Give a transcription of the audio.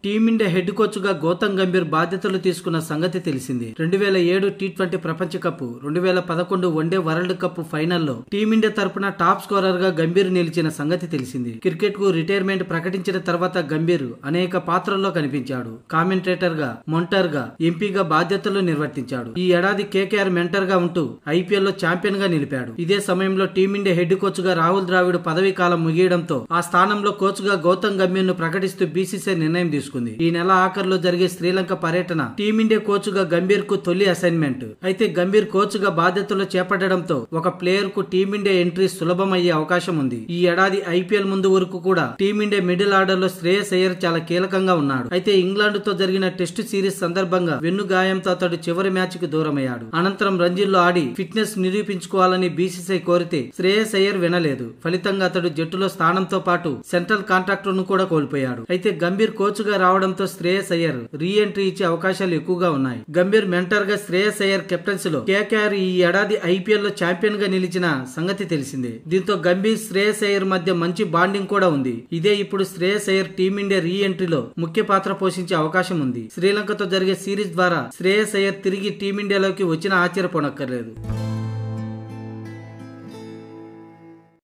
Team India head coach గా గౌతమ్ గంభీర్ బాధ్యతలు తీసుకున్న సంగతి తెలిసింది. 2007 టీ20 ప్రపంచ కప్, 2011 వన్డే వరల్డ్ కప్ ఫైనల్లో టీమిండియా తరపున టాప్ స్కోరర్ గా గంభీర్ నిలిచిన సంగతి తెలిసింది. క్రికెట్ కు రిటైర్మెంట్ ప్రకటించిన తర్వాత గంభీర్ అనేక పాత్రల్లో కనిపించాడు. కామెంటేటర్ గా, మొంటర్ గా, ఎంపీగా బాధ్యతలు నిర్వర్తించాడు. ఈ ఏడాది కేకేఆర్ మెంటర్ గా ఉంటూ ఐపీఎల్ లో ఛాంపియన్ గా నిలిపాడు. ఇదే సమయంలో టీమిండియా హెడ్ కోచ్ గా రాహుల్ ద్రావిడ్ పదవీ కాలం ముగియడంతో ఆ స్థానంలో కోచ్ గా గౌతమ్ గంభీర్ ను ప్రకటిస్తూ బీసీసీఐ నిర్ణయం తీసుకుంది. ఈ నెల ఆఖరులో జరిగే శ్రీలంక పర్యటన టీమిండియా కోచ్ గా గంభీర్ కు తొలి అసైన్మెంట్. అయితే గంభీర్ కోచ్ గా బాధ్యతలు చేపట్టడంతో ఒక ప్లేయర్ కు టీమిండియా ఎంట్రీ సులభమయ్యే అవకాశం ఉంది. ఈ ఏడాది ఐపీఎల్ ముందు వరకు కూడా టీమిండియా మిడిల్ ఆర్డర్ లో శ్రేయస్ అయ్యర్ చాలా కీలకంగా ఉన్నాడు. అయితే ఇంగ్లాండ్ తో జరిగిన టెస్టు సిరీస్ సందర్భంగా వెన్ను గాయంతో అతడు చివరి మ్యాచ్ కు దూరమయ్యాడు. అనంతరం రంజీల్లో ఆడి ఫిట్నెస్ నిరూపించుకోవాలని బీసీసీఐ కోరితే శ్రేయస్ అయ్యర్ వినలేదు. ఫలితంగా అతడు జట్టులో స్థానంతో పాటు సెంట్రల్ కాంట్రాక్టర్ ను కూడా కోల్పోయాడు. అయితే గంభీర్ కోచ్ గా రావడంతో శ్రేయస్ అయ్యర్ రీ ఎంట్రీ ఇచ్చే అవకాశాలు ఎక్కువగా ఉన్నాయి. గంభీర్ మెంటర్ గా శ్రేయస్ అయ్యర్ కెప్టెన్సీ లో కేకేఆర్ ఈ ఏడాది ఐపీఎల్ లో ఛాంపియన్ గా నిలిచిన సంగతి తెలిసిందే. దీంతో గంభీర్ శ్రేయస్ అయ్యర్ మధ్య మంచి బాండింగ్ కూడా ఉంది. ఇదే ఇప్పుడు శ్రేయస్ అయ్యర్ టీమిండియా రీ ఎంట్రీలో ముఖ్య పాత్ర పోషించే అవకాశం ఉంది. శ్రీలంకతో జరిగే సిరీస్ ద్వారా శ్రేయస్ అయ్యర్ తిరిగి టీమిండియాలోకి వచ్చిన ఆశ్చర్యపోనక్కర్లేదు.